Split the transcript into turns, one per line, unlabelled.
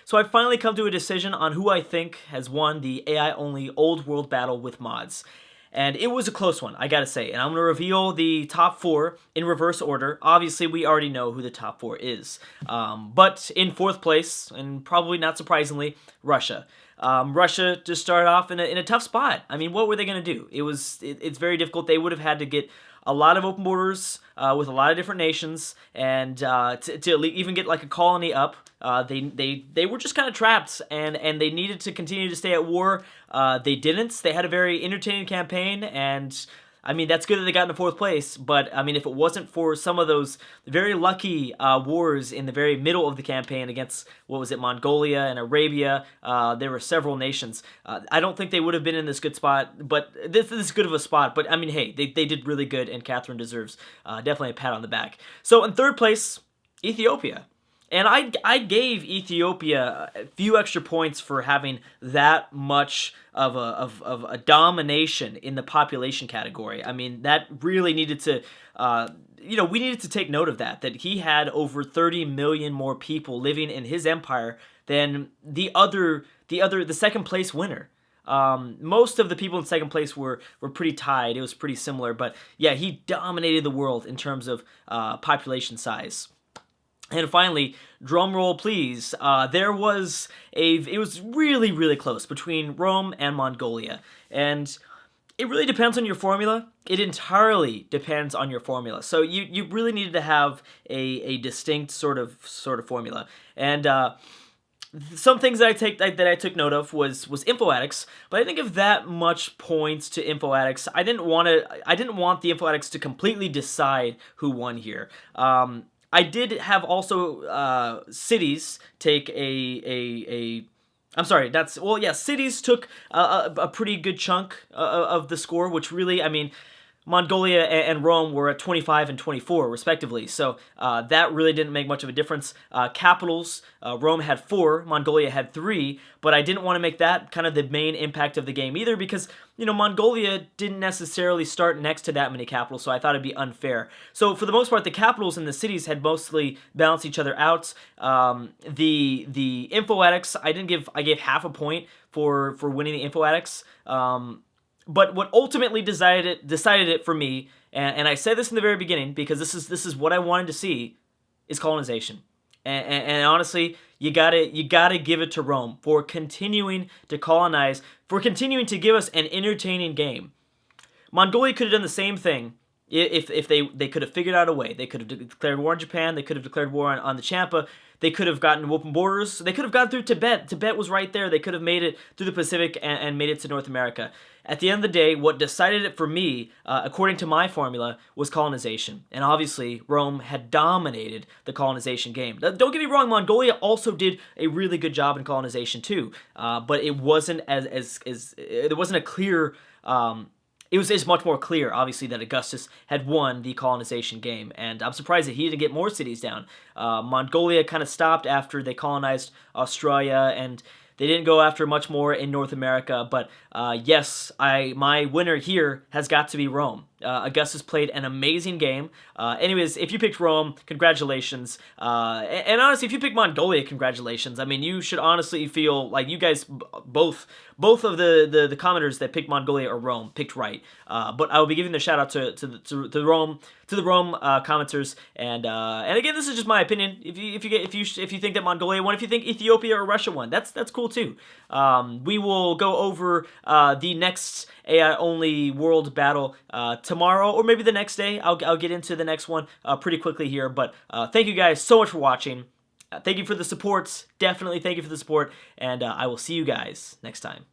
So I finally come to a decision on who I think has won the AI-only old world battle with mods. And it was a close one, I gotta say. And I'm gonna reveal the top 4 in reverse order. Obviously, we already know who the top 4 is. But in 4th place, and probably not surprisingly, Russia. Russia just started off in a tough spot. I mean, what were they gonna do? It's very difficult. They would have had to get a lot of open borders with a lot of different nations, and to even get like a colony up, they were just kind of trapped, and they needed to continue to stay at war. They didn't. They had a very entertaining campaign, and I mean, that's good that they got in the 4th place, but I mean, if it wasn't for some of those very lucky wars in the very middle of the campaign against, what was it, Mongolia and Arabia, there were several nations. I don't think they would have been in this good spot, but this is good of a spot. But I mean, hey, they did really good, and Catherine deserves definitely a pat on the back. So in 3rd place, Ethiopia. And I gave Ethiopia a few extra points for having that much of a domination in the population category. I mean, that really needed to, we needed to take note of that he had over 30 million more people living in his empire than the second place winner. Most of the people in 2nd place were pretty tied. It was pretty similar, but yeah, he dominated the world in terms of population size. And finally, drum roll please, it was really, really close between Rome and Mongolia. And it really depends on your formula. It entirely depends on your formula. So you really needed to have a distinct sort of formula. And some things that I took note of was InfoAddicts, but I didn't give that much points to InfoAddicts. I didn't want the InfoAddicts to completely decide who won here. I did have also cities take cities took a pretty good chunk of the score, which really, I mean, Mongolia and Rome were at 25 and 24, respectively, so that really didn't make much of a difference. Capitals, Rome had 4, Mongolia had 3, but I didn't want to make that kind of the main impact of the game either, because, Mongolia didn't necessarily start next to that many capitals, so I thought it'd be unfair. So for the most part, the capitals and the cities had mostly balanced each other out. The InfoAddicts, I gave half a point for winning the InfoAddicts. But what ultimately decided it for me, and I said this in the very beginning because this is what I wanted to see, is colonization. And honestly, you gotta give it to Rome for continuing to colonize, for continuing to give us an entertaining game. Mongolia could have done the same thing if they could have figured out a way. They could have declared war on Japan. They could have declared war on the Champa. They could have gotten open borders. They could have gone through Tibet. Tibet was right there. They could have made it through the Pacific and made it to North America. At the end of the day, what decided it for me, according to my formula, was colonization. And obviously, Rome had dominated the colonization game. Don't get me wrong, Mongolia also did a really good job in colonization too. But it wasn't there wasn't a clear. It was much more clear, obviously, that Augustus had won the colonization game, and I'm surprised that he didn't get more cities down. Mongolia kind of stopped after they colonized Australia, and they didn't go after much more in North America, but yes, my winner here has got to be Rome. Augustus played an amazing game. Anyways, if you picked Rome, congratulations. And honestly, if you picked Mongolia, congratulations. I mean, you should honestly feel like you guys, both of the commenters that picked Mongolia or Rome picked right. But I will be giving the shout out to the Rome commenters. And again, this is just my opinion. If you think that Mongolia won, if you think Ethiopia or Russia won, that's cool too. We will go over the next AI only world battle tomorrow, or maybe the next day. I'll get into the next one pretty quickly here. But thank you guys so much for watching. Thank you for the support. Definitely thank you for the support. And I will see you guys next time.